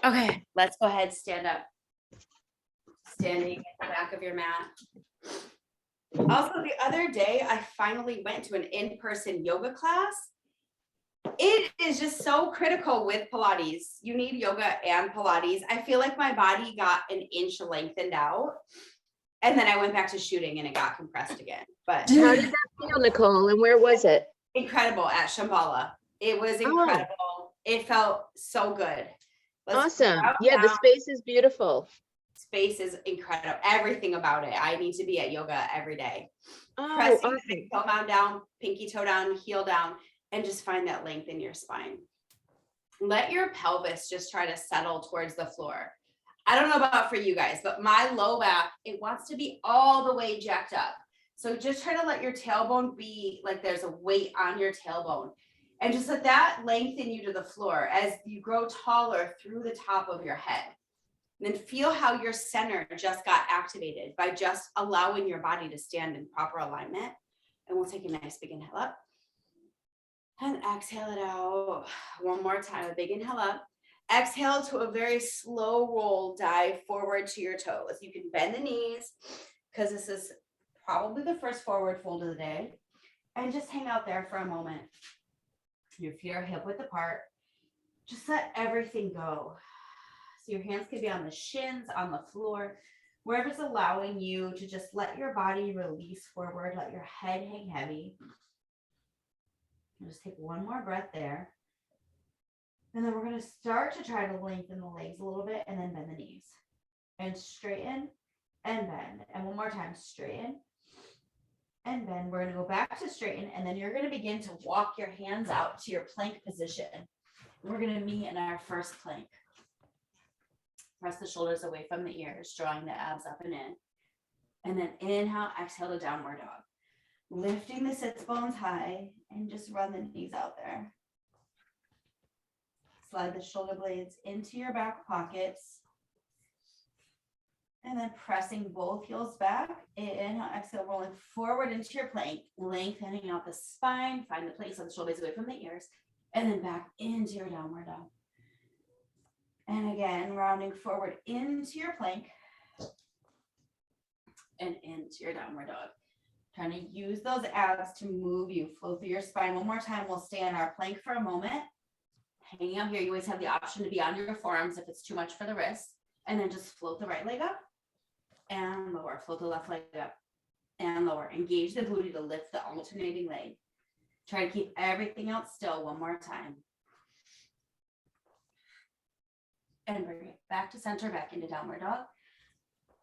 Okay, let's go ahead, stand up. Standing at the back of your mat. Also, the other day, I finally went to an in-person yoga class. It is just so critical with Pilates. You need yoga and Pilates. I feel like my body got an inch lengthened out. And then I went back to shooting and it got compressed again. But How did that feel, Nicole? And where was it? Incredible at Shambhala. It was incredible. Oh. It felt so good. Awesome. Yeah, the space is beautiful. Space is incredible. Everything about it. I need to be at yoga every day. Oh, Pressing awesome. the big toe mound down, pinky toe down, heel down, and just find that length in your spine. Let your pelvis just try to settle towards the floor. I don't know about for you guys, but my low back, it wants to be all the way jacked up. So just try to let your tailbone be like there's a weight on your tailbone. And just let that lengthen you to the floor as you grow taller through the top of your head. And then feel how your center just got activated by just allowing your body to stand in proper alignment. And we'll take a nice big inhale up. And exhale it out. One more time, a big inhale up. Exhale to a very slow roll, dive forward to your toes. You can bend the knees because this is probably the first forward fold of the day. And just hang out there for a moment. Your feet are hip width apart. Just let everything go. So your hands can be on the shins, on the floor, wherever's allowing you to just let your body release forward, let your head hang heavy. And just take one more breath there. And then we're going to start to try to lengthen the legs a little bit and then bend the knees. And straighten and bend. And one more time, straighten and bend. We're going to go back to straighten, and then you're going to begin to walk your hands out to your plank position. We're going to meet in our first plank. Press the shoulders away from the ears, drawing the abs up and in. And then inhale, exhale to downward dog. Lifting the sits bones high and just run the knees out there. Slide the shoulder blades into your back pockets. And then pressing both heels back. Inhale, exhale, rolling forward into your plank. Lengthening out the spine. Find the place of the shoulder blades away from the ears. And then back into your downward dog. And again, rounding forward into your plank and into your downward dog. Trying to use those abs to move you, flow through your spine. One more time, we'll stay in our plank for a moment. Hanging out here, you always have the option to be on your forearms if it's too much for the wrists. And then just float the right leg up and lower. Float the left leg up and lower. Engage the booty to lift the alternating leg. Try to keep everything else still one more time. And bring it back to center, back into downward dog.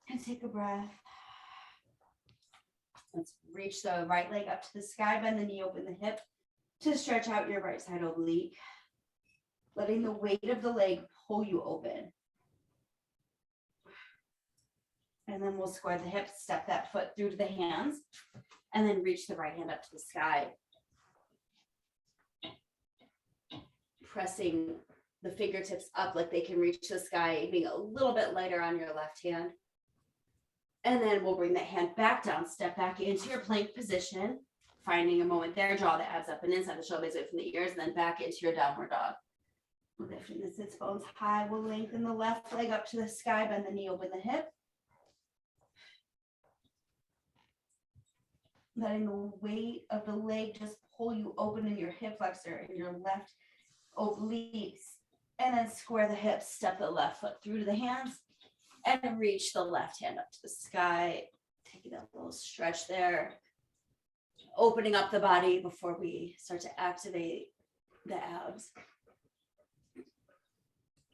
And take a breath. Let's reach the right leg up to the sky, bend the knee, open the hip to stretch out your right side oblique. Letting the weight of the leg pull you open. And then we'll square the hips, step that foot through to the hands, and then reach the right hand up to the sky. Pressing the fingertips up like they can reach the sky, being a little bit lighter on your left hand. And then we'll bring that hand back down, step back into your plank position, finding a moment there, draw the abs up and inside the shoulder blades away from the ears, and then back into your downward dog. Lifting the sits bones high, we'll lengthen the left leg up to the sky, bend the knee, open the hip. Letting the weight of the leg just pull you open in your hip flexor and your left obliques. And then square the hips, step the left foot through to the hands, and reach the left hand up to the sky. Taking a little stretch there. Opening up the body before we start to activate the abs.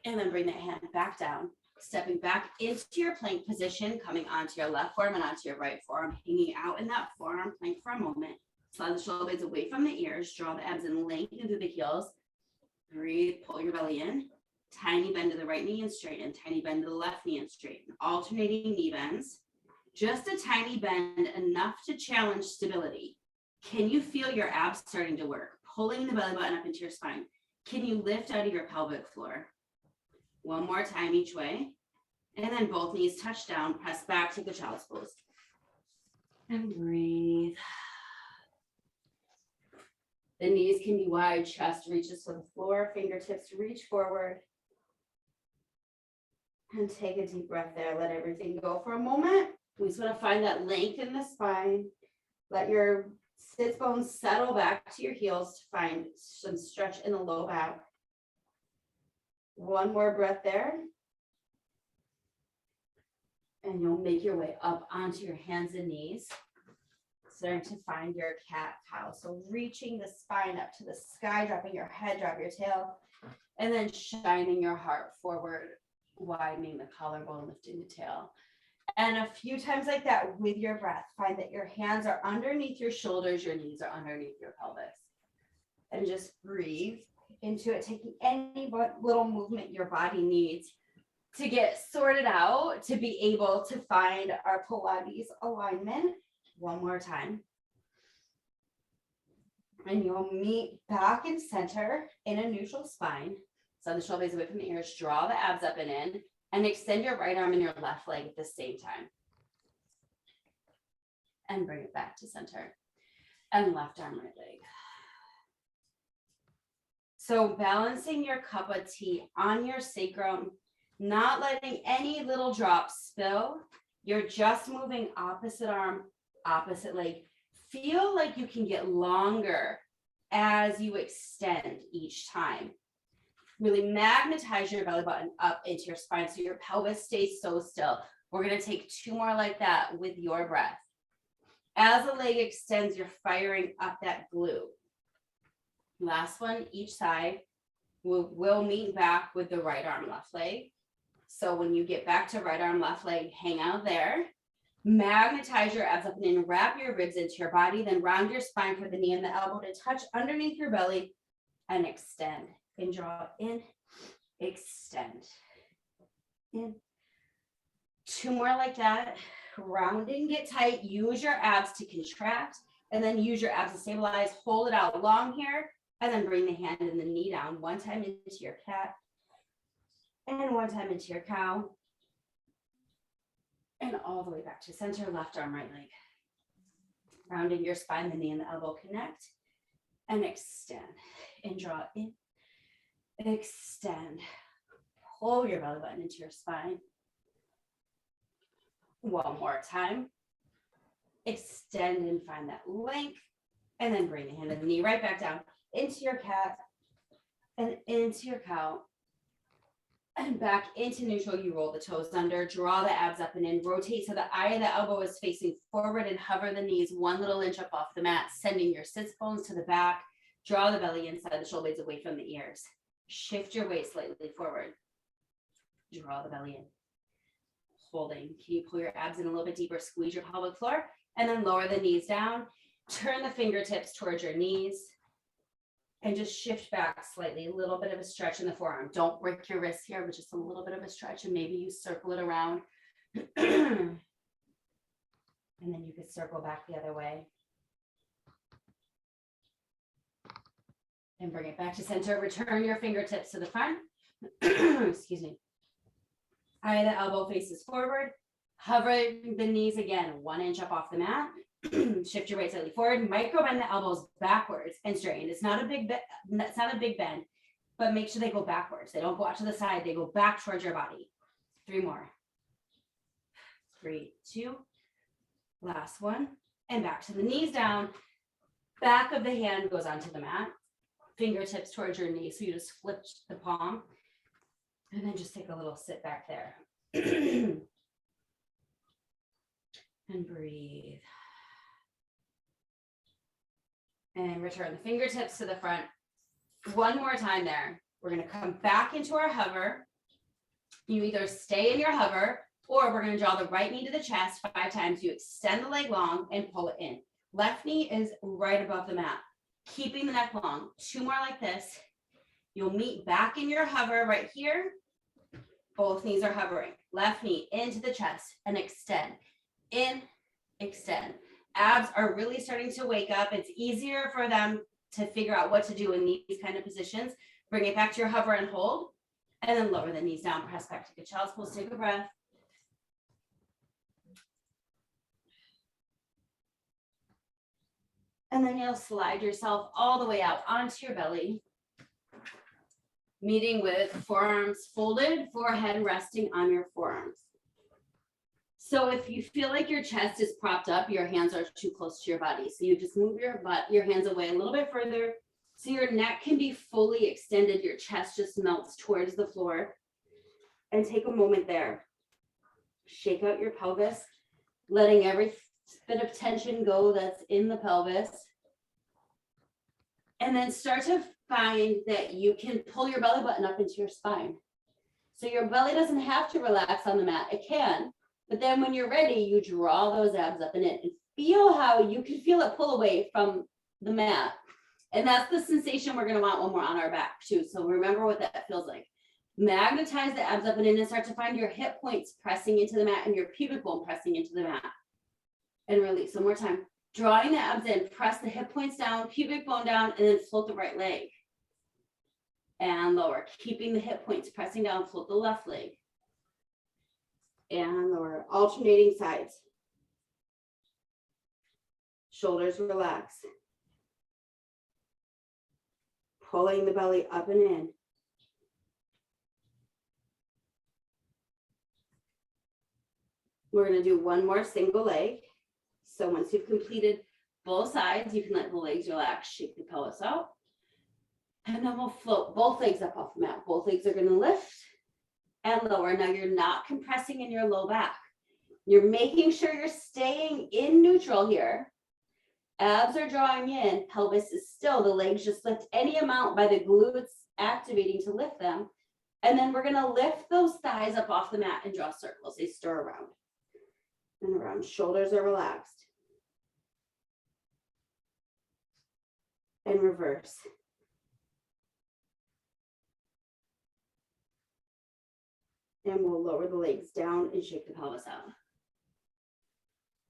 And then bring that hand back down, stepping back into your plank position, coming onto your left forearm and onto your right forearm, hanging out in that forearm plank for a moment. Slide the shoulder blades away from the ears, draw the abs and lengthen through the heels. Breathe, pull your belly in. Tiny bend to the right knee and straighten, tiny bend to the left knee and straighten. Alternating knee bends. Just a tiny bend, enough to challenge stability. Can you feel your abs starting to work? Pulling the belly button up into your spine. Can you lift out of your pelvic floor? One more time each way. And then both knees touch down, press back, take a child's pose. And breathe. The knees can be wide, chest reaches to the floor, fingertips reach forward. And take a deep breath there. Let everything go for a moment. We just want to find that length in the spine. Let your sits bones settle back to your heels to find some stretch in the low back. One more breath there. And you'll make your way up onto your hands and knees. Starting to find your cat-cow. So reaching the spine up to the sky, dropping your head, drop your tail, and then shining your heart forward, widening the collarbone, lifting the tail. And a few times like that with your breath, find that your hands are underneath your shoulders, your knees are underneath your pelvis. And just breathe into it, taking any little movement your body needs to get sorted out, to be able to find our Pilates alignment. One more time. And you'll meet back in center in a neutral spine. So the shoulders away from the ears, draw the abs up and in, and extend your right arm and your left leg at the same time. And bring it back to center. And left arm, right leg. So balancing your cup of tea on your sacrum, not letting any little drops spill. You're just moving opposite arm, opposite leg. Feel like you can get longer as you extend each time. Really magnetize your belly button up into your spine so your pelvis stays so still. We're going to take 2 more like that with your breath. As the leg extends, you're firing up that glute. Last one, each side. We'll meet back with the right arm, left leg. So when you get back to right arm, left leg, hang out there. Magnetize your abs up and in, wrap your ribs into your body, then round your spine for the knee and the elbow to touch underneath your belly and extend. And draw in, extend, in. 2 more like that. Round and get tight. Use your abs to contract, and then use your abs to stabilize. Hold it out long here, and then bring the hand and the knee down. 1 time into your cat, and 1 time into your cow. And all the way back to center, left arm, right leg. Rounding your spine, the knee and the elbow connect, and extend, and draw in. Extend. Pull your belly button into your spine. 1 more time. Extend and find that length. And then bring the hand and the knee right back down into your cat and into your cow. And back into neutral. You roll the toes under, draw the abs up and in, rotate so the eye of the elbow is facing forward and hover the knees 1 little inch up off the mat, sending your sits bones to the back. Draw the belly inside the shoulder blades away from the ears. Shift your weight slightly forward. Draw the belly in. Holding. Can you pull your abs in a little bit deeper? Squeeze your pelvic floor and then lower the knees down. Turn the fingertips towards your knees and just shift back slightly. A little bit of a stretch in the forearm. Don't break your wrists here, but just a little bit of a stretch, and maybe you circle it around. And then you could circle back the other way. And bring it back to center. Return your fingertips to the front. Excuse me. Eye of the elbow faces forward. Hover the knees again, 1 inch up off the mat. Shift your weight slightly forward. Micro bend the elbows backwards and straighten. It's not a big bend, but make sure they go backwards. They don't go out to the side. They go back towards your body. 3 more. 3, 2. Last one. And back to the knees down. Back of the hand goes onto the mat. Fingertips towards your knee. So you just flip the palm and then just take a little sit back there. And breathe. And return the fingertips to the front. 1 more time there. We're going to come back into our hover. You either stay in your hover, or we're going to draw the right knee to the chest 5 times. You extend the leg long and pull it in. Left knee is right above the mat. Keeping the neck long. 2 more like this. You'll meet back in your hover right here. Both knees are hovering. Left knee into the chest and extend. In, extend. Abs are really starting to wake up. It's easier for them to figure out what to do in these kind of positions. Bring it back to your hover and hold. And then lower the knees down. Press back to good child's pose. Take a breath. And then you'll slide yourself all the way out onto your belly. Meeting with forearms folded, forehead resting on your forearms. So if you feel like your chest is propped up, your hands are too close to your body. So you just move your hands away a little bit further so your neck can be fully extended. Your chest just melts towards the floor. And take a moment there. Shake out your pelvis, letting every bit of tension go that's in the pelvis. And then start to find that you can pull your belly button up into your spine. So your belly doesn't have to relax on the mat. It can. But then when you're ready, you draw those abs up and in and feel how you can feel it pull away from the mat. And that's the sensation we're going to want when we're on our back too. So remember what that feels like. Magnetize the abs up and in and start to find your hip points pressing into the mat and your pubic bone pressing into the mat. And release. One more time. Drawing the abs in, press the hip points down, pubic bone down, and then float the right leg. And lower. Keeping the hip points pressing down, float the left leg. And lower. Alternating sides. Shoulders relax. Pulling the belly up and in. We're going to do one more single leg. So once you've completed both sides, you can let the legs relax, shake the pelvis out. And then we'll float both legs up off the mat. Both legs are going to lift and lower. Now you're not compressing in your low back. You're making sure you're staying in neutral here. Abs are drawing in, pelvis is still, the legs just lift any amount by the glutes activating to lift them. And then we're going to lift those thighs up off the mat and draw circles. They stir around. And around, shoulders are relaxed. And reverse. And we'll lower the legs down and shake the pelvis out.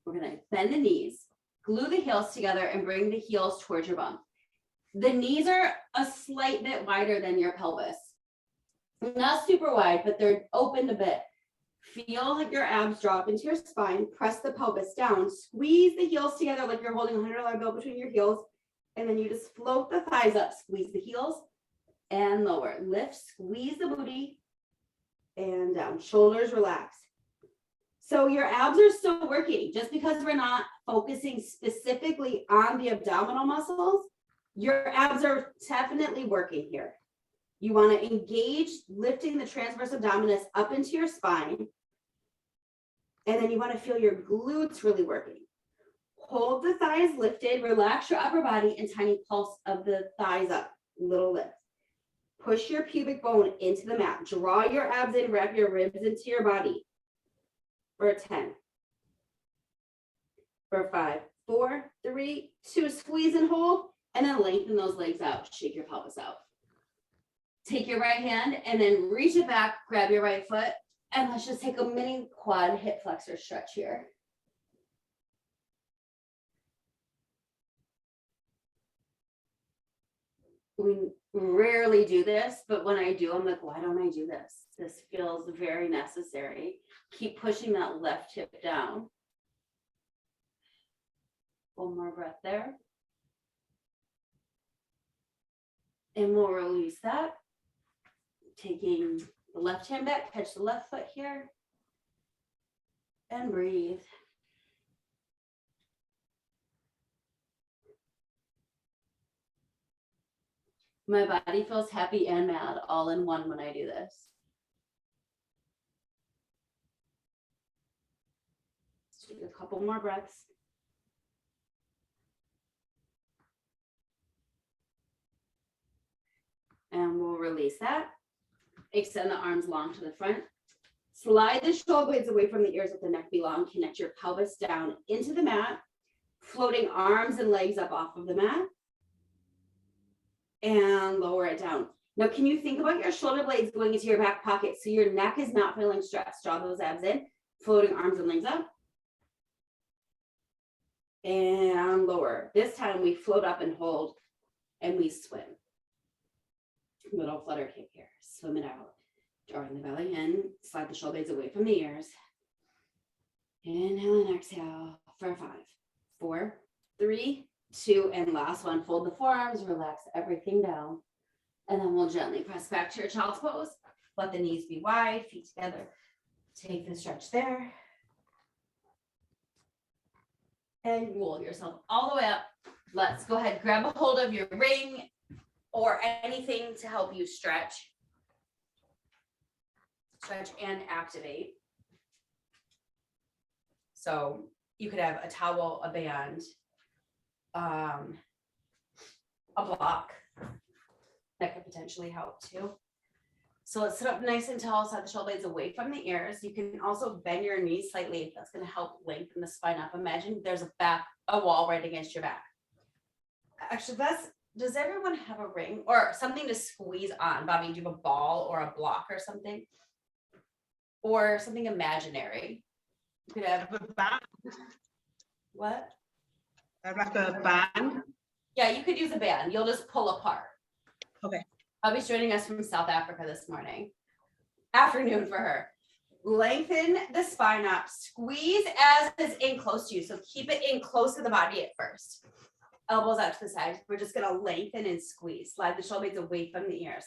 We're going to bend the knees, glue the heels together, and bring the heels towards your bum. The knees are a slight bit wider than your pelvis. Not super wide, but they're opened a bit. Feel like your abs drop into your spine, press the pelvis down, squeeze the heels together like you're holding a $100 bill between your heels, and then you just float the thighs up, squeeze the heels, and lower. Lift, squeeze the booty, and down. Shoulders relax. So your abs are still working. Just because we're not focusing specifically on the abdominal muscles, your abs are definitely working here. You want to engage lifting the transverse abdominis up into your spine. And then you want to feel your glutes really working. Hold the thighs lifted, relax your upper body, and tiny pulse of the thighs up, little lift. Push your pubic bone into the mat. Draw your abs in, wrap your ribs into your body. For 10. For 5, 4, 3, 2, squeeze and hold, and then lengthen those legs out. Shake your pelvis out. Take your right hand and then reach it back, grab your right foot, and let's just take a mini quad hip flexor stretch here. We rarely do this, but when I do, I'm like, why don't I do this? This feels very necessary. Keep pushing that left hip down. One more breath there. And we'll release that. Taking the left hand back, catch the left foot here, and breathe. My body feels happy and mad all in one when I do this. Let's take a couple more breaths. And we'll release that. Extend the arms long to the front. Slide the shoulder blades away from the ears, let the neck be long. Connect your pelvis down into the mat, floating arms and legs up off of the mat. And lower it down. Now, can you think about your shoulder blades going into your back pocket so your neck is not feeling stressed? Draw those abs in, floating arms and legs up. And lower. This time we float up and hold, and we swim. Little flutter kick here. Swim it out. Drawing the belly in. Slide the shoulder blades away from the ears. Inhale and exhale for 5, 4, 3, 2, and last one. Fold the forearms. Relax everything down. And then we'll gently press back to your child's pose. Let the knees be wide, feet together. Take the stretch there. And roll yourself all the way up. Let's go ahead, grab a hold of your ring or anything to help you stretch. Stretch and activate. So you could have a towel, a band, a block that could potentially help too. So let's sit up nice and tall, side the shoulder blades away from the ears. You can also bend your knees slightly. That's going to help lengthen the spine up. Imagine there's a wall right against your back. Actually, does everyone have a ring or something to squeeze on? Bobby, do you have a ball or a block or something? Or something imaginary? You could have a band. What? Like a band. Yeah, you could use a band. You'll just pull apart. Okay. Bobby's joining us from South Africa this morning. Afternoon for her. Lengthen the spine up. Squeeze as is in close to you. So keep it in close to the body at first. Elbows out to the side. We're just going to lengthen and squeeze. Slide the shoulder blades away from the ears.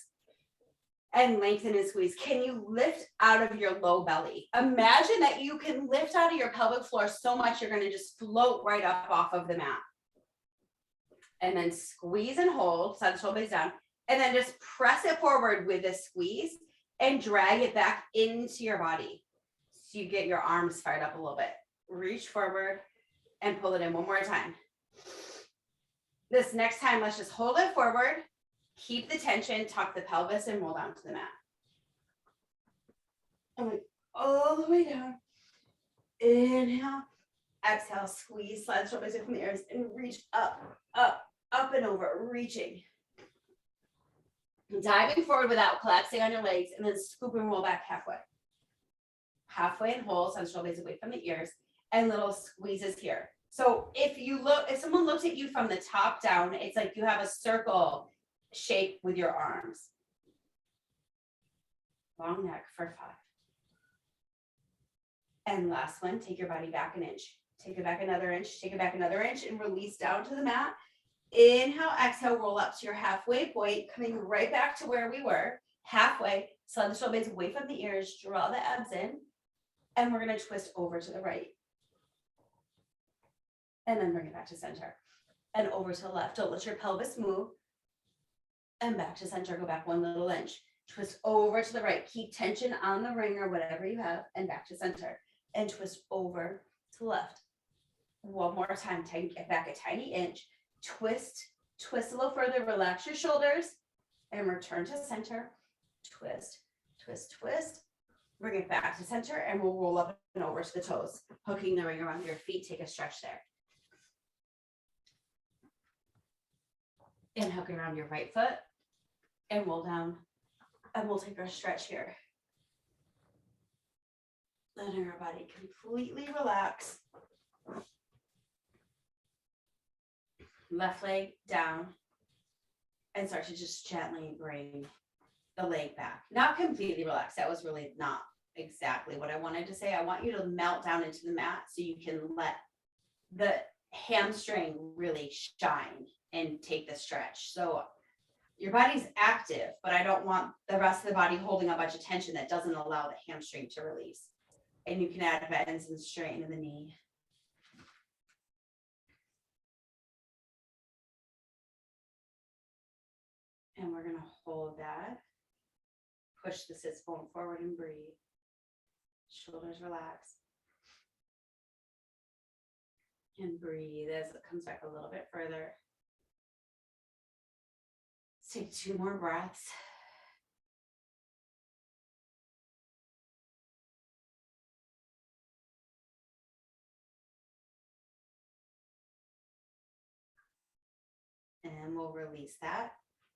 And lengthen and squeeze. Can you lift out of your low belly? Imagine that you can lift out of your pelvic floor so much you're going to just float right up off of the mat. And then squeeze and hold. Slide the shoulder blades down. And then just press it forward with a squeeze and drag it back into your body. So you get your arms fired up a little bit. Reach forward and pull it in one more time. This next time, let's just hold it forward. Keep the tension, tuck the pelvis, and roll down to the mat. And all the way down. Inhale. Exhale, squeeze, slide the shoulders away from the ears, and reach up, up, up and over, reaching. Diving forward without collapsing on your legs, and then scoop and roll back halfway. Halfway and hold, send shoulder blades away from the ears, and little squeezes here. So if someone looks at you from the top down, it's like you have a circle shape with your arms. Long neck for 5. And last one, take your body back an inch. Take it back another inch, take it back another inch, and release down to the mat. Inhale, exhale, roll up to your halfway point, coming right back to where we were, halfway. Slide the shoulder blades away from the ears, draw the abs in, and we're going to twist over to the right. And then bring it back to center. And over to the left. Don't let your pelvis move. And back to center, go back one little inch. Twist over to the right. Keep tension on the ring or whatever you have, and back to center. And twist over to the left. One more time, get back a tiny inch. Twist a little further, relax your shoulders, and return to center. Twist, twist, twist. Bring it back to center, and we'll roll up and over to the toes. Hooking the ring around your feet, take a stretch there. And hook around your right foot, and roll down, and we'll take our stretch here. Letting our body completely relax. Left leg down, and start to just gently bring the leg back. Not completely relaxed. That was really not exactly what I wanted to say. I want you to melt down into the mat so you can let the hamstring really shine and take the stretch. So your body's active, but I don't want the rest of the body holding a bunch of tension that doesn't allow the hamstring to release. And you can add bends and straighten in the knee. And we're going to hold that. Push the sits bone forward and breathe. Shoulders relax. And breathe as it comes back a little bit further. Let's take 2 more breaths. And we'll release that.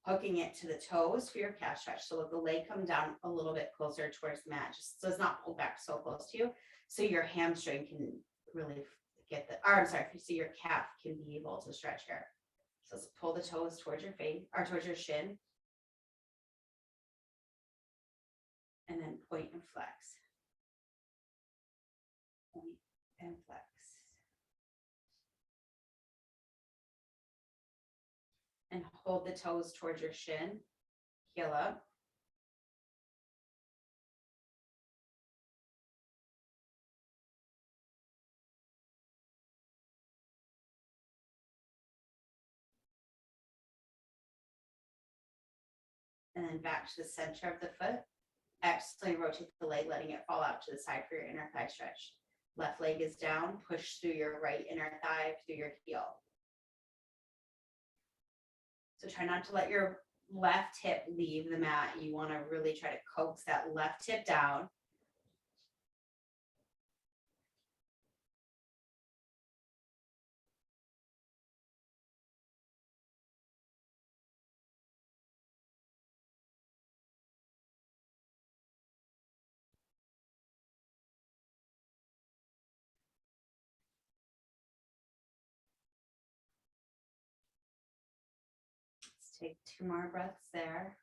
Hooking it to the toes for your calf stretch. So let the leg come down a little bit closer towards the mat, just so it's not pulled back so close to you. So your hamstring can really get so your calf can be able to stretch here. So let's pull the toes towards your face or towards your shin. And then point and flex. Point and flex. And hold the toes towards your shin. heel up. And then back to the center of the foot. Excellently rotate the leg, letting it fall out to the side for your inner thigh stretch. Left leg is down, push through your right inner thigh through your heel. So try not to let your left hip leave the mat. You want to really try to coax that left hip down. Let's take 2 more breaths there.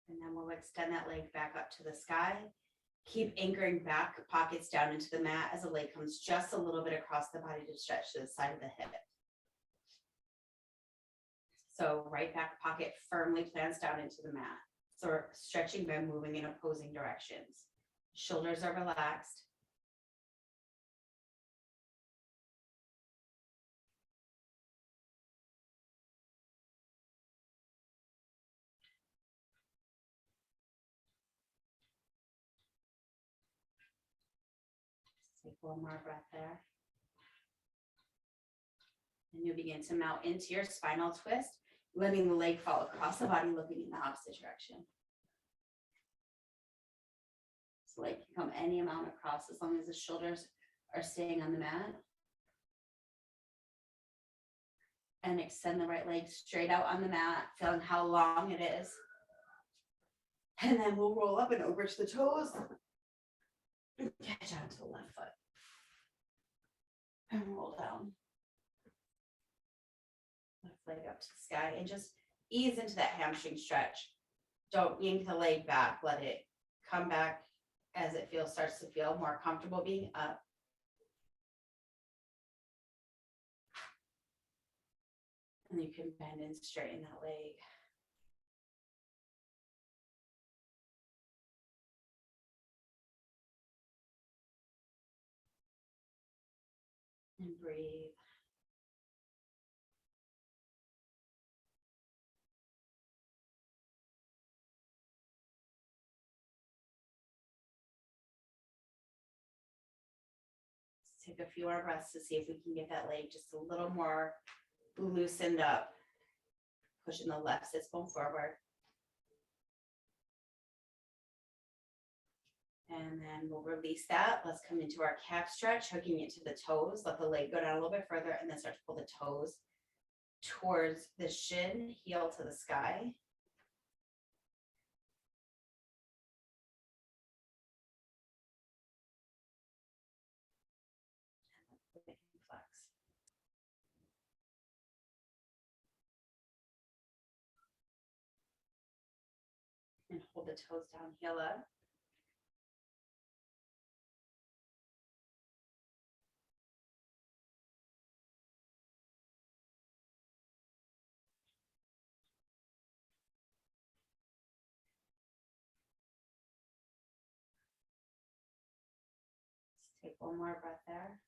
And then we'll extend that leg back up to the sky. Keep anchoring back pockets down into the mat as the leg comes just a little bit across the body to stretch to the side of the hip. So right back pocket firmly plants down into the mat. So we're stretching by moving in opposing directions. Shoulders are relaxed. Take 1 more breath there. And you begin to mount into your spinal twist, letting the leg fall across the body, looking in the opposite direction. So leg can come any amount across as long as the shoulders are staying on the mat. And extend the right leg straight out on the mat, feeling how long it is. And then we'll roll up and over to the toes. And catch on to the left foot. And roll down. Left leg up to the sky and just ease into that hamstring stretch. Don't yank the leg back. Let it come back as it starts to feel more comfortable being up. And you can bend and straighten that leg. And breathe. Let's take a few more breaths to see if we can get that leg just a little more loosened up. Pushing the left sits bone forward. And then we'll release that. Let's come into our calf stretch, hooking it to the toes. Let the leg go down a little bit further and then start to pull the toes towards the shin, heel to the sky. Flex. And hold the toes down, heel up. Let's take 1 more breath there.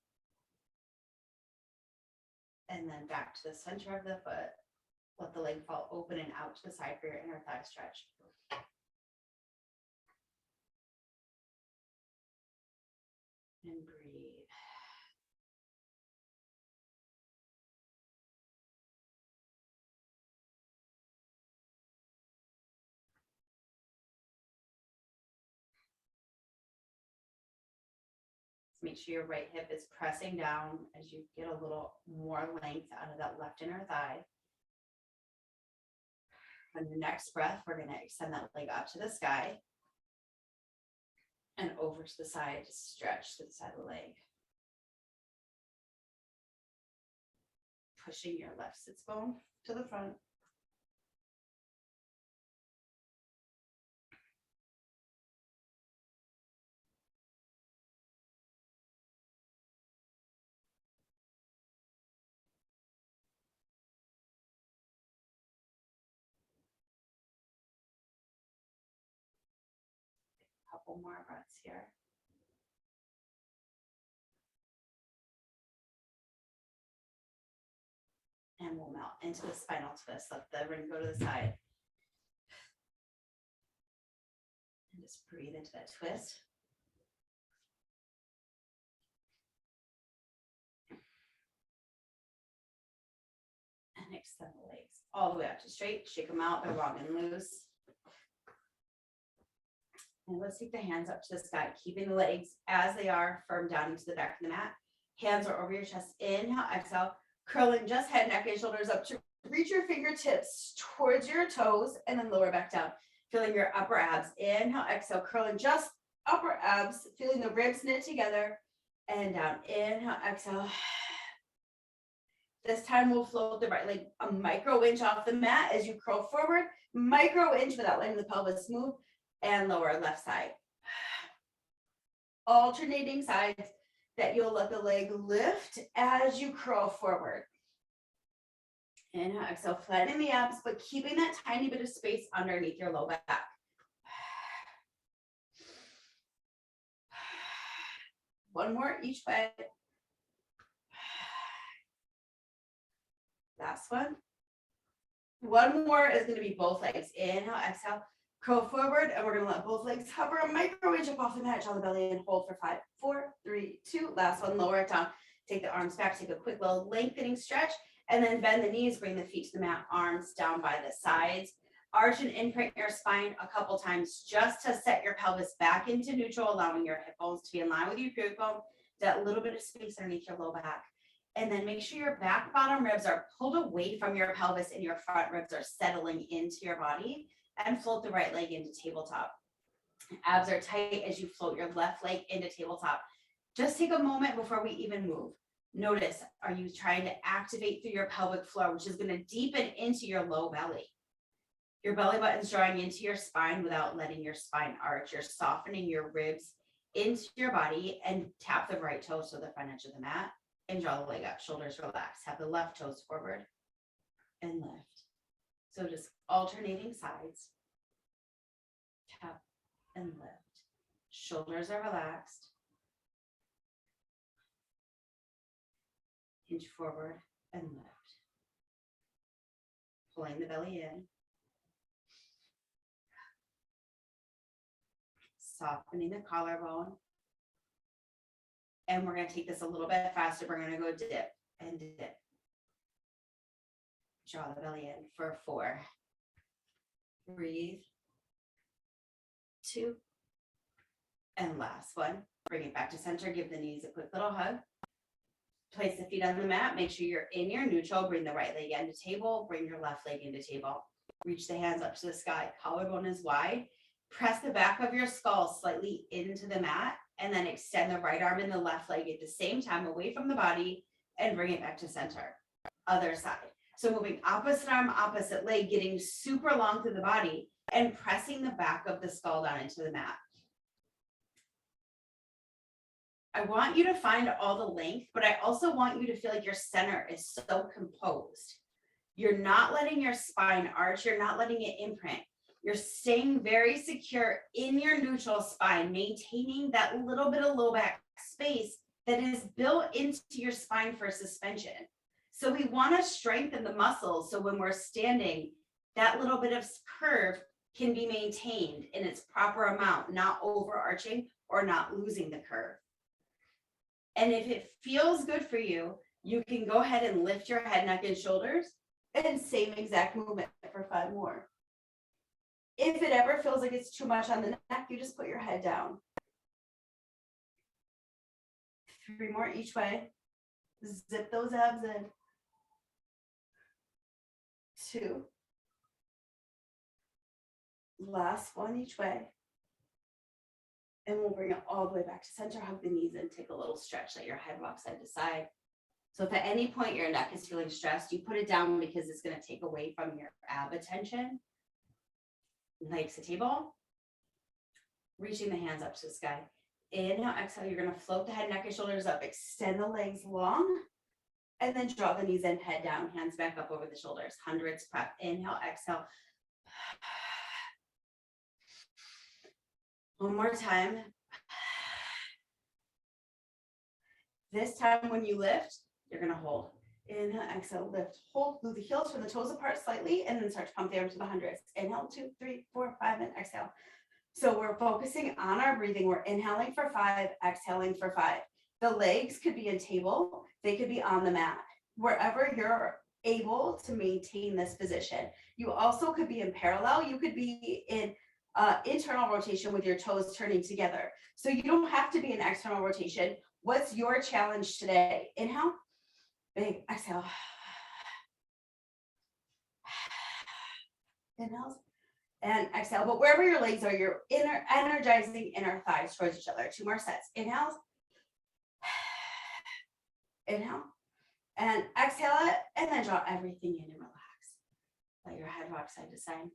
And then back to the center of the foot. Let the leg fall open and out to the side for your inner thigh stretch. And breathe. Make sure your right hip is pressing down as you get a little more length out of that left inner thigh. On your next breath, we're going to extend that leg up to the sky and over to the side to stretch to the side of the leg. Pushing your left sits bone to the front. couple more breaths here. And we'll melt into the spinal twist. Let the ring go to the side. And just breathe into that twist. And extend the legs all the way up to straight. Shake them out. They're long and loose. And let's take the hands up to the sky, keeping the legs as they are, firm down into the back of the mat. Hands are over your chest. Inhale, exhale. Curling just head, neck, and shoulders up to reach your fingertips towards your toes and then lower back down. Feeling your upper abs. Inhale, exhale, curling just upper abs, feeling the ribs knit together and down. Inhale, exhale. This time we'll float the right leg a micro inch off the mat as you curl forward, micro inch without letting the pelvis move, and lower left side. Alternating sides that you'll let the leg lift as you curl forward. Inhale, exhale, flatten the abs, but keeping that tiny bit of space underneath your low back. One more each way. Last one. One more is going to be both legs. Inhale, exhale, curl forward, and we're going to let both legs hover a micro inch up off the mat. Draw the belly in, hold for 5, 4, 3, 2. Last one, lower it down. Take the arms back, take a quick little lengthening stretch, and then bend the knees, bring the feet to the mat, arms down by the sides. Arch and imprint your spine a couple times just to set your pelvis back into neutral, allowing your hip bones to be in line with your pubic bone, that little bit of space underneath your low back. And then make sure your back bottom ribs are pulled away from your pelvis and your front ribs are settling into your body, and float the right leg into tabletop. Abs are tight as you float your left leg into tabletop. Just take a moment before we even move. Notice, are you trying to activate through your pelvic floor, which is going to deepen into your low belly? Your belly button's drawing into your spine without letting your spine arch. You're softening your ribs into your body, and tap the right toe to the front edge of the mat and draw the leg up. Shoulders relaxed. Have the left toes forward and lift. So just alternating sides. Tap and lift. Shoulders are relaxed. Hinge forward and lift. Pulling the belly in. Softening the collarbone. And we're going to take this a little bit faster. We're going to go dip and dip. Draw the belly in for 4. Breathe. 2. And last one. Bring it back to center. Give the knees a quick little hug. Place the feet on the mat. Make sure you're in your neutral. Bring the right leg into table. Bring your left leg into table. Reach the hands up to the sky. Collarbone is wide. Press the back of your skull slightly into the mat, and then extend the right arm and the left leg at the same time away from the body and bring it back to center. Other side. So moving opposite arm, opposite leg, getting super long through the body and pressing the back of the skull down into the mat. I want you to find all the length, but I also want you to feel like your center is so composed. You're not letting your spine arch. You're not letting it imprint. You're staying very secure in your neutral spine, maintaining that little bit of low back space that is built into your spine for suspension. So we want to strengthen the muscles. So when we're standing, that little bit of curve can be maintained in its proper amount, not overarching or not losing the curve. And if it feels good for you, you can go ahead and lift your head, neck, and shoulders, and same exact movement for 5 more. If it ever feels like it's too much on the neck, you just put your head down. 3 more each way. Zip those abs in. 2. Last one each way. And we'll bring it all the way back to center. Hug the knees and take a little stretch. Let your head rock side to side. So if at any point your neck is feeling stressed, you put it down because it's going to take away from your ab attention. Legs to table. Reaching the hands up to the sky. Inhale, exhale. You're going to float the head, neck, and shoulders up. Extend the legs long. And then draw the knees in, head down, hands back up over the shoulders. Hundreds prep. Inhale, exhale. One more time. This time when you lift, you're gonna hold. Inhale, exhale, lift, hold, move the heels from the toes apart slightly, and then start to pump down to the hundreds. Inhale, 2, 3, 4, 5, and exhale. So we're focusing on our breathing. We're inhaling for 5, exhaling for 5. The legs could be in table, they could be on the mat, wherever you're able to maintain this position. You also could be in parallel. You could be in internal rotation with your toes turning together. So you don't have to be in external rotation. What's your challenge today? Inhale, big exhale. Inhale and exhale. But wherever your legs are, you're energizing inner thighs towards each other. 2 more sets. Inhale. Inhale. And exhale it. And then draw everything in and relax. Let your head rock side to side.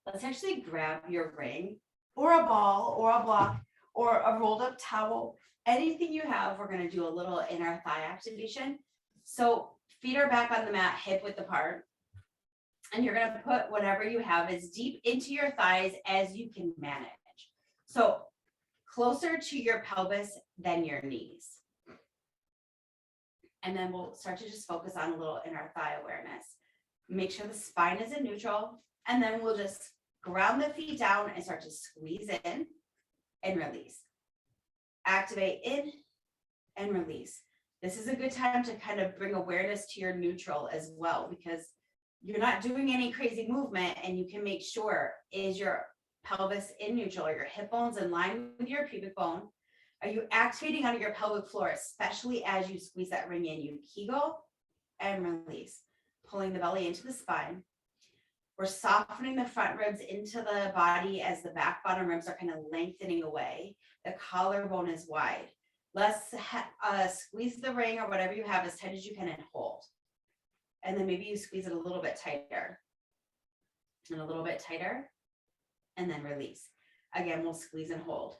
Let's actually grab your ring or a ball or a block or a rolled up towel. Anything you have, we're going to do a little inner thigh activation. So feet are back on the mat, hip width apart. And you're going to put whatever you have as deep into your thighs as you can manage. So closer to your pelvis than your knees. And then we'll start to just focus on a little inner thigh awareness. Make sure the spine is in neutral. And then we'll just ground the feet down and start to squeeze in and release. Activate in and release. This is a good time to kind of bring awareness to your neutral as well, because you're not doing any crazy movement, and you can make sure, is your pelvis in neutral? Are your hip bones in line with your pubic bone? Are you activating under your pelvic floor, especially as you squeeze that ring in? You kegel and release, pulling the belly into the spine. We're softening the front ribs into the body as the back bottom ribs are kind of lengthening away. The collarbone is wide. Let's squeeze the ring or whatever you have as tight as you can and hold. And then maybe you squeeze it a little bit tighter and a little bit tighter, and then release. Again, we'll squeeze and hold.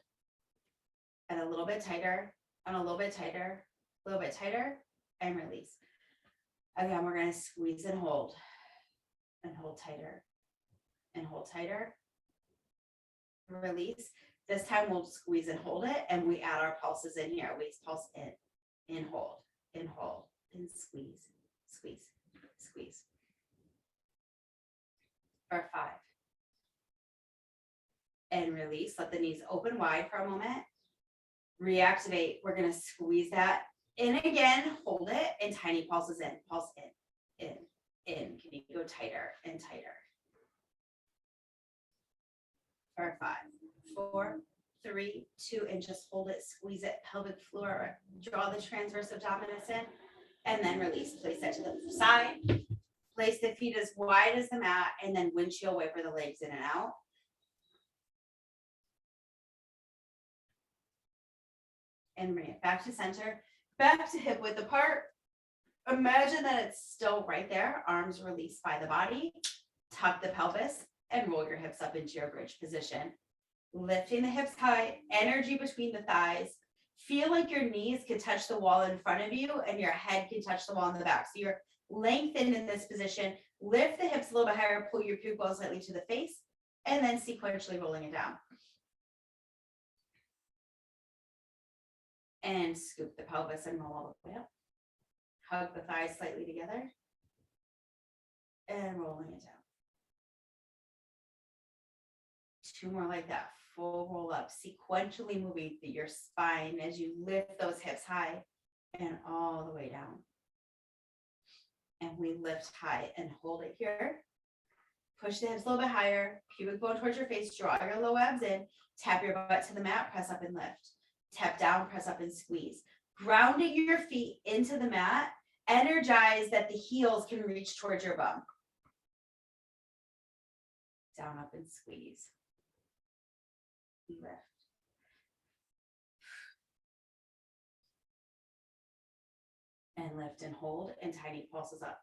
And a little bit tighter, and a little bit tighter, a little bit tighter, and release. Again, we're going to squeeze and hold tighter, and hold tighter, release. This time we'll squeeze and hold it, and we add our pulses in here. Waist pulse in, hold, and squeeze, squeeze, squeeze. For 5. And release. Let the knees open wide for a moment. Reactivate. We're going to squeeze that in again, hold it, and tiny pulses in. Pulse in. Can you go tighter and tighter? For 5, 4, 3, 2, and just hold it, squeeze it, pelvic floor, draw the transverse abdominis in, and then release. Place that to the side. Place the feet as wide as the mat, and then windshield wiper the legs in and out. And bring it back to center, back to hip width apart. Imagine that it's still right there. Arms released by the body. Tuck the pelvis and roll your hips up into your bridge position. Lifting the hips high, energy between the thighs. Feel like your knees can touch the wall in front of you and your head can touch the wall in the back. So you're lengthened in this position. Lift the hips a little bit higher, pull your pubic bone slightly to the face, and then sequentially rolling it down. And scoop the pelvis and roll all the way up. Hug the thighs slightly together. And rolling it down. 2 more like that. Full roll up. Sequentially moving through your spine as you lift those hips high and all the way down. And we lift high and hold it here. Push the hips a little bit higher. Pubic bone towards your face. Draw your low abs in. Tap your butt to the mat. Press up and lift. Tap down, press up and squeeze. Grounding your feet into the mat. Energize that the heels can reach towards your bum. Down, up, and squeeze. Lift. And lift and hold, and tiny pulses up.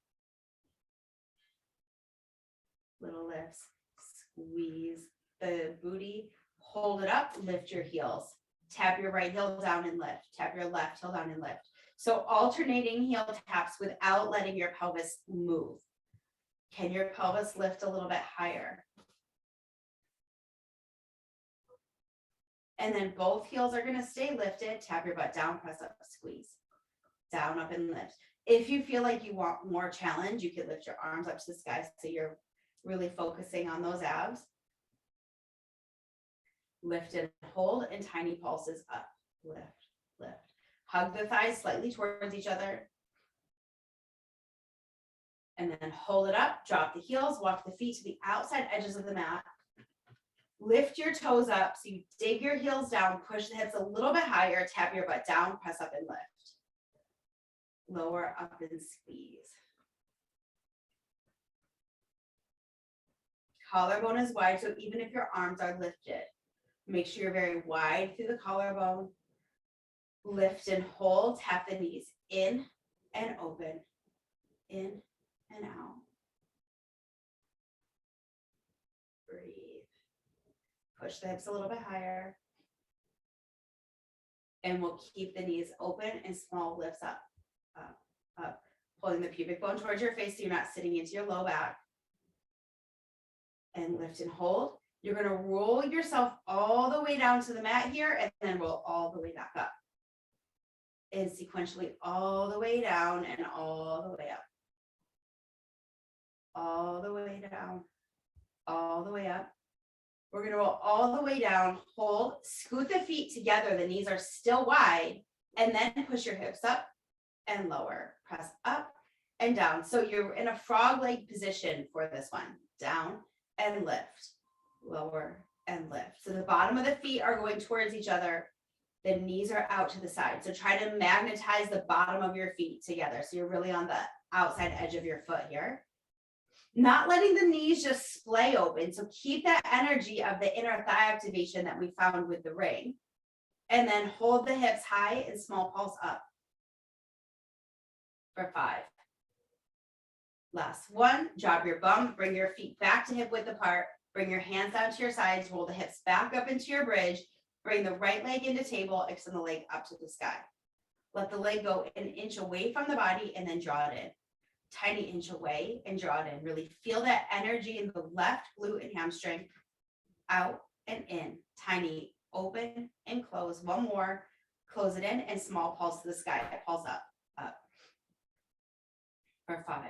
Little lifts. Squeeze the booty. Hold it up. Lift your heels. Tap your right heel down and lift. Tap your left heel down and lift. So alternating heel taps without letting your pelvis move. Can your pelvis lift a little bit higher? And then both heels are gonna stay lifted. Tap your butt down, press up, squeeze. Down, up, and lift. If you feel like you want more challenge, you could lift your arms up to the sky so you're really focusing on those abs. Lift and hold, and tiny pulses up, lift, lift. Hug the thighs slightly towards each other. And then hold it up, drop the heels, walk the feet to the outside edges of the mat. Lift your toes up, so you dig your heels down, push the hips a little bit higher, tap your butt down, press up and lift. Lower, up, and squeeze. Collarbone is wide, so even if your arms are lifted, make sure you're very wide through the collarbone. Lift and hold, tap the knees in and open, in and out. Breathe. Push the hips a little bit higher. And we'll keep the knees open and small lifts up, up, up. Pulling the pubic bone towards your face so you're not sitting into your low back. And lift and hold. You're gonna roll yourself all the way down to the mat here and then roll all the way back up. And sequentially all the way down and all the way up. All the way down, all the way up. We're gonna roll all the way down, hold, scoot the feet together, the knees are still wide, and then push your hips up and lower, press up and down. So you're in a frog leg position for this one. Down and lift, lower and lift. So the bottom of the feet are going towards each other. The knees are out to the side. So try to magnetize the bottom of your feet together. So you're really on the outside edge of your foot here. Not letting the knees just splay open. So keep that energy of the inner thigh activation that we found with the ring. And then hold the hips high and small pulse up. For 5. Last one, drop your bum, bring your feet back to hip width apart. Bring your hands down to your sides, roll the hips back up into your bridge. Bring the right leg into table, extend the leg up to the sky. Let the leg go an inch away from the body and then draw it in. Tiny inch away and draw it in. Really feel that energy in the left glute and hamstring. Out and in. Tiny open and close. One more. Close it in and small pulse to the sky. Pulse up, up. For 5.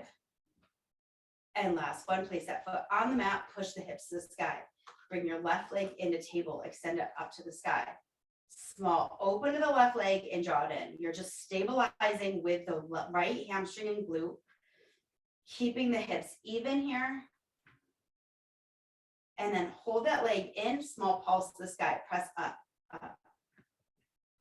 And last one, place that foot on the mat, push the hips to the sky. Bring your left leg into table, extend it up to the sky. Small, open to the left leg and draw it in. You're just stabilizing with the right hamstring and glute. Keeping the hips even here. And then hold that leg in, small pulse to the sky, press up, up.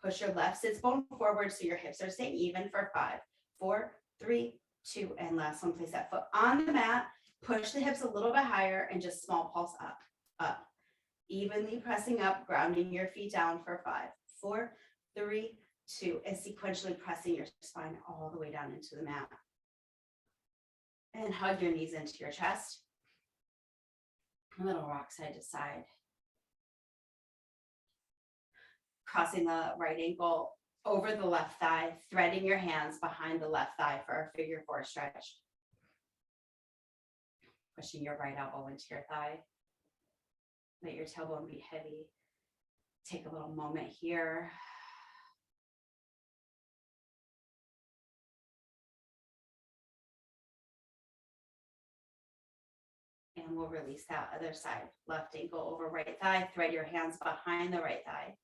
Push your left sits bone forward so your hips are staying even for 5, 4, 3, 2, and last one, place that foot on the mat, push the hips a little bit higher and just small pulse up, up. Evenly pressing up, grounding your feet down for 5, 4, 3, 2, and sequentially pressing your spine all the way down into the mat. And hug your knees into your chest. A little rock side to side. Crossing the right ankle over the left thigh, threading your hands behind the left thigh for a figure 4 stretch. Pushing your right elbow into your thigh. Let your tailbone be heavy. Take a little moment here. And we'll release that other side. Left ankle over right thigh. Thread your hands behind the right thigh.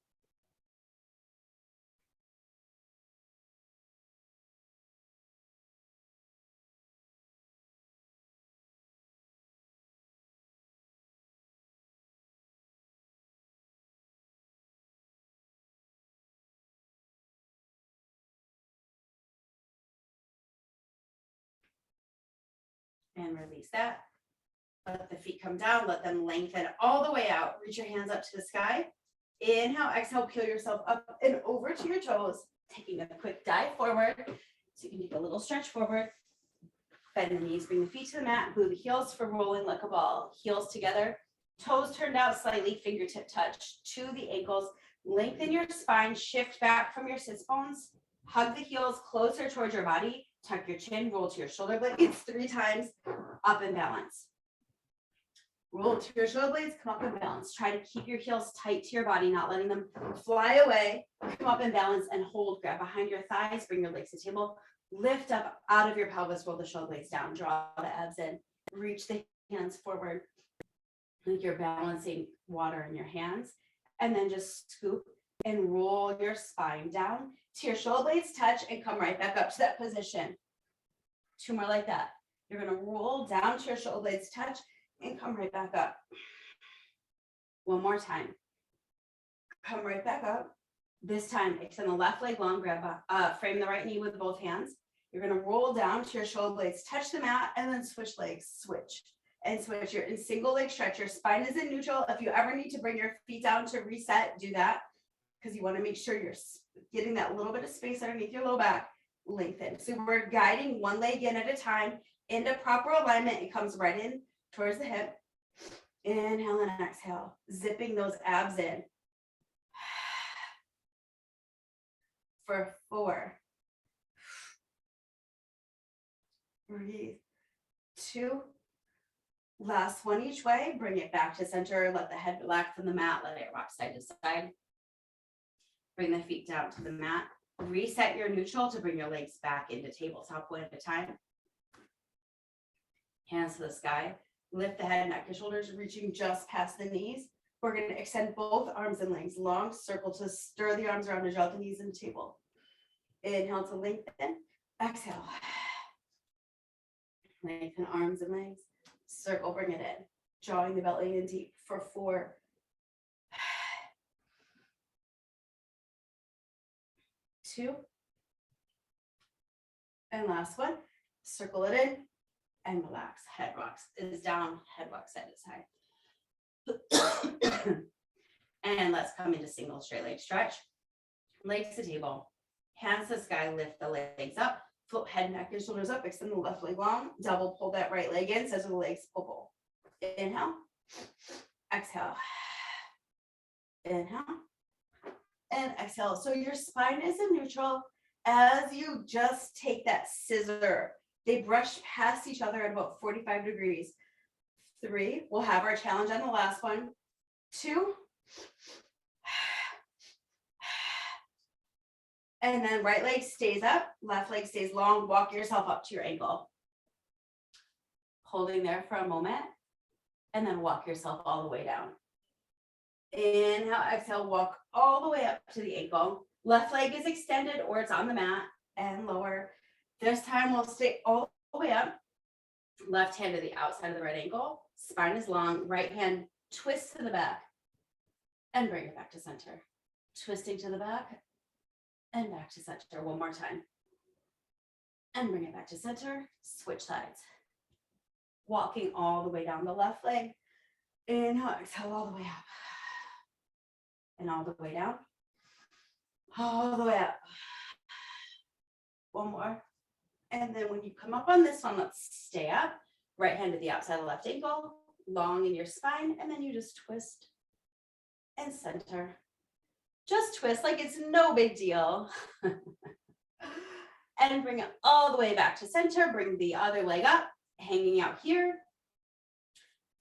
And release that. Let the feet come down, let them lengthen all the way out. Reach your hands up to the sky. Inhale, exhale, peel yourself up and over to your toes. Taking a quick dive forward. So you can take a little stretch forward. Bend the knees, bring the feet to the mat, glue the heels for rolling like a ball. Heels together, toes turned out slightly, fingertip touch to the ankles. Lengthen your spine, shift back from your sits bones. Hug the heels closer towards your body. Tuck your chin, roll to your shoulder blades 3 times, up and balance. Roll to your shoulder blades, come up and balance. Try to keep your heels tight to your body, not letting them fly away. Come up and balance and hold. Grab behind your thighs, bring your legs to the table. Lift up out of your pelvis, roll the shoulder blades down, draw the abs in. Reach the hands forward like you're balancing water in your hands. And then just scoop and roll your spine down to your shoulder blades touch and come right back up to that position. 2 more like that. You're going to roll down to your shoulder blades touch and come right back up. 1 more time. Come right back up. This time, extend the left leg long, frame the right knee with both hands. You're going to roll down to your shoulder blades, touch the mat, and then switch legs. Switch and switch. You're in single leg stretch. Your spine is in neutral. If you ever need to bring your feet down to reset, do that, because you want to make sure you're getting that little bit of space underneath your low back. Lengthen. So we're guiding one leg in at a time into proper alignment. It comes right in towards the hip. Inhale and exhale, zipping those abs in. For 4. Breathe. 2. Last one each way. Bring it back to center. Let the head relax on the mat. Let it rock side to side. Bring the feet down to the mat. Reset your neutral to bring your legs back into tabletop one at a time. Hands to the sky. Lift the head, neck, and shoulders, reaching just past the knees. We're going to extend both arms and legs. Long circle to stir the arms around to draw the knees into the table. Inhale to lengthen. Exhale. Lengthen arms and legs. Circle, bring it in. Drawing the belly in deep for 4. 2. And last one. Circle it in and relax. Head rocks is down. Head rocks side to side. And let's come into single straight leg stretch. Legs to table. Hands to sky. Lift the legs up. Float head, neck, and shoulders up. Extend the left leg long. Double pull that right leg in. Center the legs. Pull. Inhale. Exhale. Inhale. And exhale. So your spine is in neutral as you just take that scissor. They brush past each other at about 45 degrees. 3. We'll have our challenge on the last one. 2. And then right leg stays up, left leg stays long. Walk yourself up to your ankle. Holding there for a moment. And then walk yourself all the way down. Inhale, exhale, walk all the way up to the ankle. Left leg is extended or it's on the mat and lower. This time we'll stay all the way up. Left hand to the outside of the right ankle. Spine is long. Right hand twist to the back and bring it back to center. Twisting to the back and back to center. 1 more time. And bring it back to center. Switch sides. Walking all the way down the left leg. Inhale, exhale all the way up. And all the way down. All the way up. 1 more. And then when you come up on this one, let's stay up. Right hand to the outside of the left ankle. Long in your spine. And then you just twist and center. Just twist like it's no big deal. And bring it all the way back to center. Bring the other leg up, hanging out here.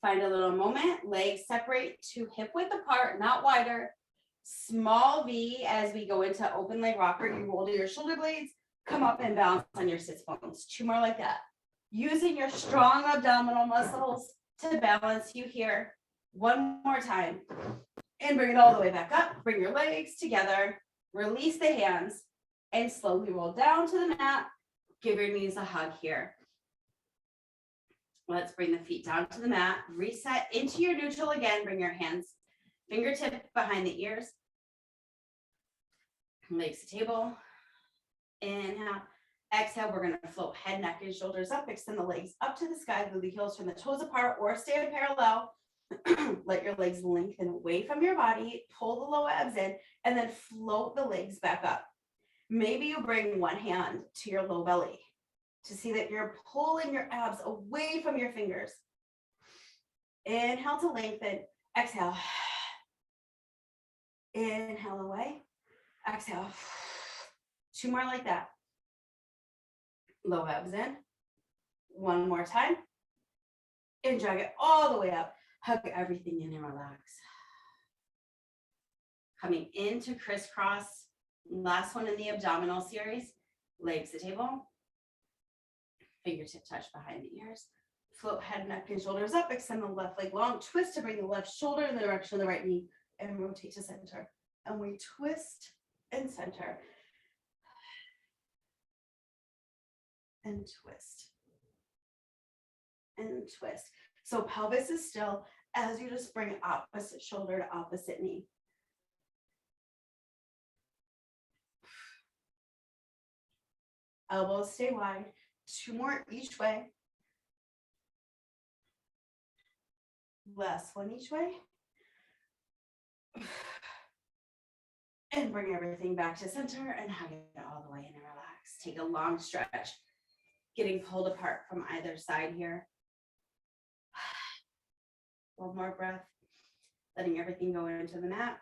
Find a little moment. Legs separate to hip width apart, not wider. Small V as we go into open leg rocker. You roll to your shoulder blades. Come up and balance on your sits bones. 2 more like that. Using your strong abdominal muscles to balance you here. 1 more time. And bring it all the way back up. Bring your legs together. Release the hands. And slowly roll down to the mat. Give your knees a hug here. Let's bring the feet down to the mat. Reset into your neutral again. Bring your hands, fingertip behind the ears. Legs to table. Inhale. Exhale. We're going to float head, neck, and shoulders up. Extend the legs up to the sky. Move the heels from the toes apart or stay in parallel. Let your legs lengthen away from your body. Pull the low abs in and then float the legs back up. Maybe you bring one hand to your low belly to see that you're pulling your abs away from your fingers. Inhale to lengthen. Exhale. Inhale away. Exhale. 2 more like that. Low abs in. 1 more time. And drag it all the way up. Hug everything in and relax. Coming into crisscross. Last one in the abdominal series. Legs to table. Fingertip touch behind the ears. Float head, neck, and shoulders up. Extend the left leg long. Twist to bring the left shoulder in the direction of the right knee. And rotate to center. And we twist and center. And twist. And twist. So pelvis is still as you just bring opposite shoulder to opposite knee. Elbows stay wide. 2 more each way. Last one each way. And bring everything back to center and hug it all the way in and relax. Take a long stretch. Getting pulled apart from either side here. One more breath. Letting everything go into the mat.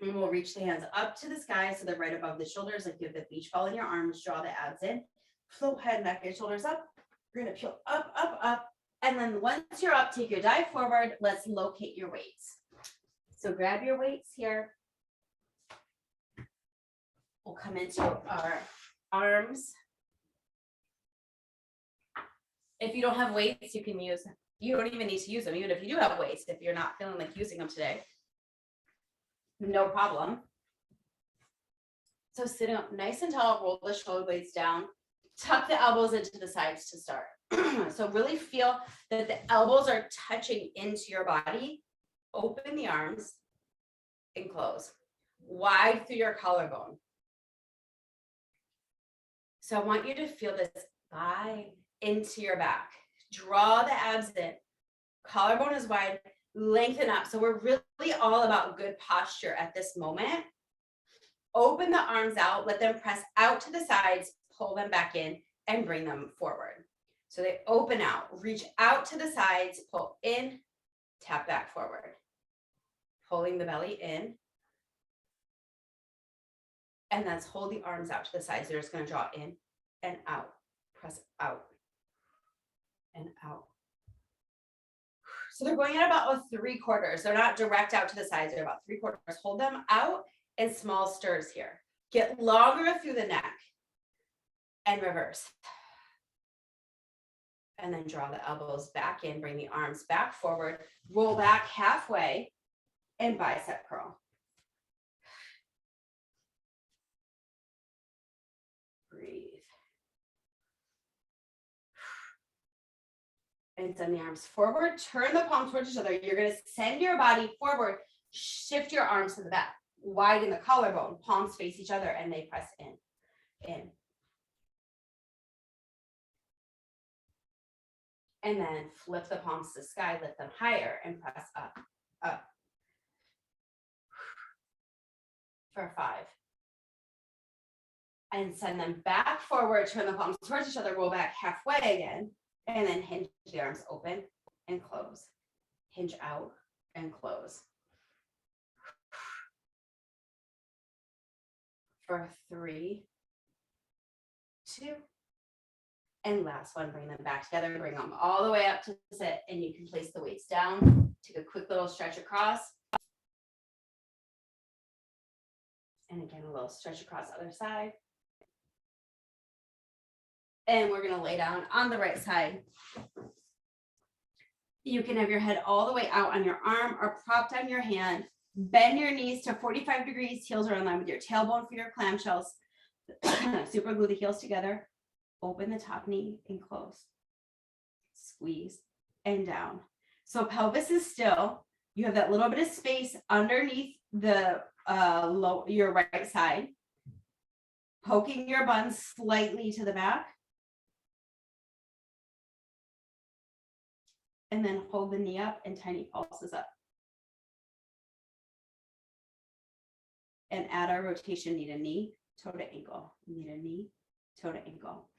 And we'll reach the hands up to the sky so they're right above the shoulders, like you have the beach ball in your arms. Draw the abs in. Float head, neck, and shoulders up. We're going to peel up, up, up. And then once you're up, take your dive forward. Let's locate your weights. So grab your weights here. We'll come into our arms. If you don't have weights, you don't even need to use them. Even if you do have weights, if you're not feeling like using them today, no problem. So sitting up nice and tall, roll the shoulder blades down, tuck the elbows into the sides to start. So really feel that the elbows are touching into your body. Open the arms and close. Wide through your collarbone. So I want you to feel this thigh into your back. Draw the abs in. Collarbone is wide. Lengthen up. So we're really all about good posture at this moment. Open the arms out. Let them press out to the sides. Pull them back in and bring them forward. So they open out. Reach out to the sides. Pull in. Tap back forward. Pulling the belly in. And let's hold the arms out to the sides. They're just going to draw in and out. Press out and out. So they're going at about 3/4. They're not direct out to the sides. They're about 3/4. Hold them out in small stirs here. Get longer through the neck and reverse. And then draw the elbows back in. Bring the arms back forward. Roll back halfway and bicep curl. Breathe. And send the arms forward. Turn the palms towards each other. You're going to send your body forward. Shift your arms to the back. Widen the collarbone. Palms face each other and they press in. And then flip the palms to the sky. Lift them higher and press up, up. For 5. And send them back forward. Turn the palms towards each other. Roll back halfway again. And then hinge the arms open and close. Hinge out and close. For 3, 2, and last one, bring them back together. Bring them all the way up to sit, and you can place the weights down. Take a quick little stretch across. And again, a little stretch across the other side. And we're going to lay down on the right side. You can have your head all the way out on your arm or propped on your hand. Bend your knees to 45 degrees. Heels are in line with your tailbone for your clamshells. Super glue the heels together. Open the top knee and close. Squeeze and down. So pelvis is still. You have that little bit of space underneath the your right side. Poking your buns slightly to the back. And then hold the knee up and tiny pulses up. And add our rotation, knee to knee, toe to ankle, knee to knee, toe to ankle.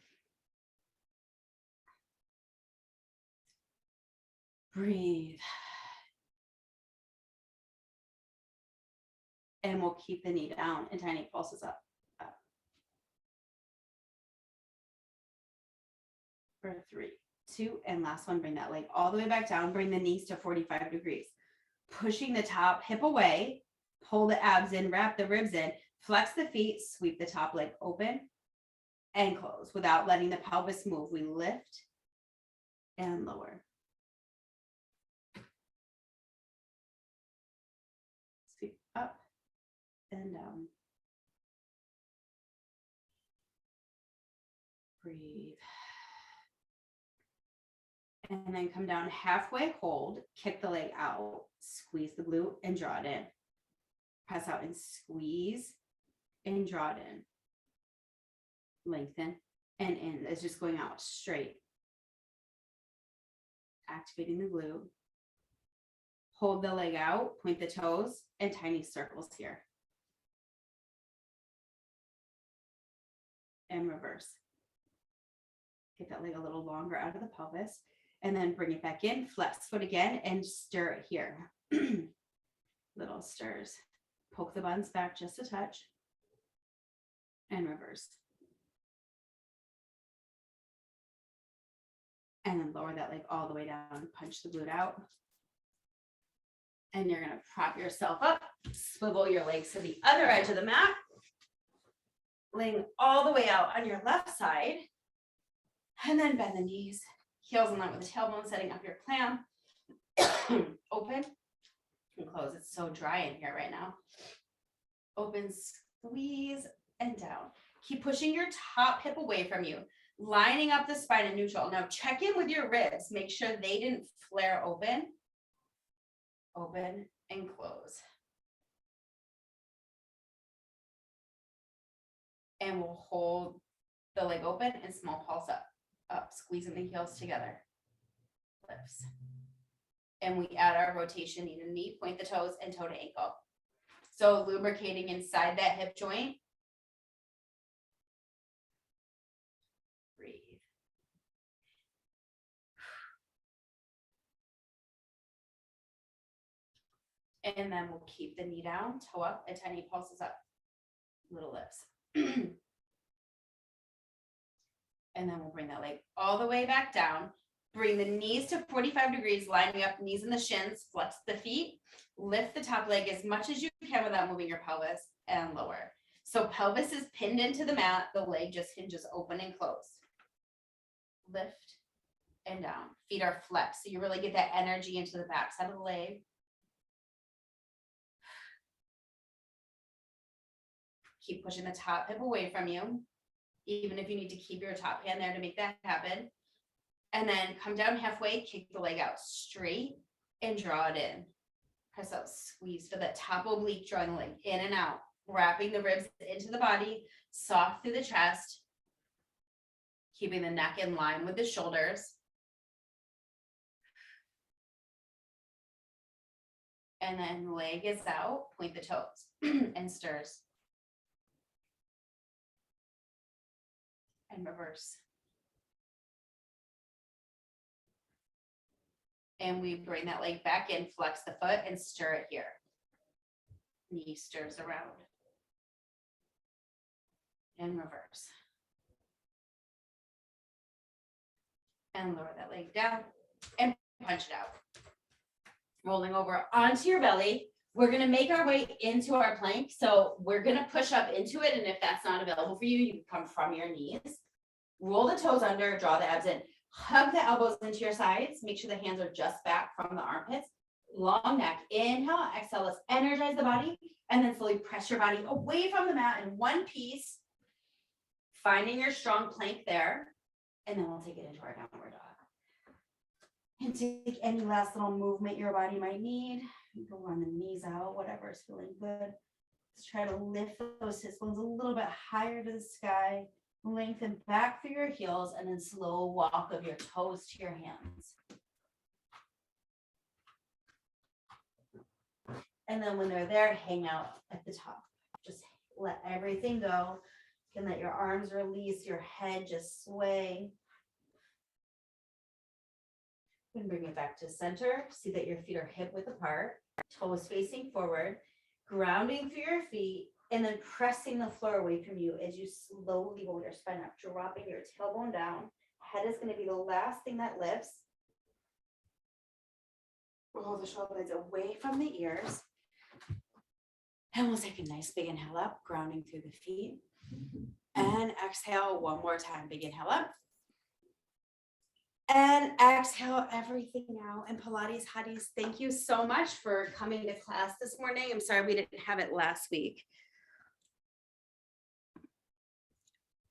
Breathe. And we'll keep the knee down and tiny pulses up, up. For 3, 2, and last one, bring that leg all the way back down. Bring the knees to 45 degrees. Pushing the top hip away, pull the abs in, wrap the ribs in, flex the feet, sweep the top leg open and close without letting the pelvis move. We lift and lower. Sweep up and down. Breathe. And then come down halfway, hold, kick the leg out, squeeze the glute and draw it in. Press out and squeeze and draw it in. Lengthen and in. It's just going out straight. Activating the glute. Hold the leg out, point the toes, and tiny circles here. And reverse. Get that leg a little longer out of the pelvis. And then bring it back in, flex foot again, and stir it here. Little stirs. Poke the buns back just a touch. And reverse. And then lower that leg all the way down. Punch the glute out. And you're going to prop yourself up. Swivel your legs to the other edge of the mat. Laying all the way out on your left side. And then bend the knees. Heels in line with the tailbone, setting up your clam. Open and close. It's so dry in here right now. Open, squeeze, and down. Keep pushing your top hip away from you, lining up the spine in neutral. Now check in with your ribs. Make sure they didn't flare open. Open and close. And we'll hold the leg open and small pulse up, squeezing the heels together. Lifts. And we add our rotation knee to knee, point the toes, and toe to ankle. So lubricating inside that hip joint. Breathe. And then we'll keep the knee down, toe up, and tiny pulses up. Little lifts. And then we'll bring that leg all the way back down. Bring the knees to 45 degrees, lining up knees in the shins, flex the feet, lift the top leg as much as you can without moving your pelvis, and lower. So pelvis is pinned into the mat, the leg just hinges open and close. Lift and down. Feet are flexed, so you really get that energy into the back side of the leg. Keep pushing the top hip away from you, even if you need to keep your top hand there to make that happen. And then come down halfway, kick the leg out straight and draw it in. Press out, squeeze for that top oblique, drawing the leg in and out, wrapping the ribs into the body, soft through the chest, keeping the neck in line with the shoulders. And then leg is out, point the toes and stirs. And reverse. And we bring that leg back in, flex the foot and stir it here. Knee stirs around. And reverse. And lower that leg down and punch it out. Rolling over onto your belly. We're going to make our way into our plank. So we're going to push up into it. And if that's not available for you, you can come from your knees. Roll the toes under, draw the abs in. Hug the elbows into your sides. Make sure the hands are just back from the armpits. Long neck. Inhale, exhale. Let's energize the body. And then slowly press your body away from the mat in one piece. Finding your strong plank there. And then we'll take it into our downward dog. And take any last little movement your body might need. You can run the knees out, whatever is feeling good. Let's try to lift those hip bones a little bit higher to the sky. Lengthen back through your heels and then slow walk of your toes to your hands. And then when they're there, hang out at the top. Just let everything go. You can let your arms release, your head just sway. And bring it back to center. See that your feet are hip width apart, toes facing forward, grounding through your feet, and then pressing the floor away from you as you slowly roll your spine up, dropping your tailbone down. Head is going to be the last thing that lifts. Roll the shoulder blades away from the ears. And we'll take a nice big inhale up, grounding through the feet. And exhale one more time. Big inhale up. And exhale everything out. And Pilates Hotties, thank you so much for coming to class this morning. I'm sorry we didn't have it last week.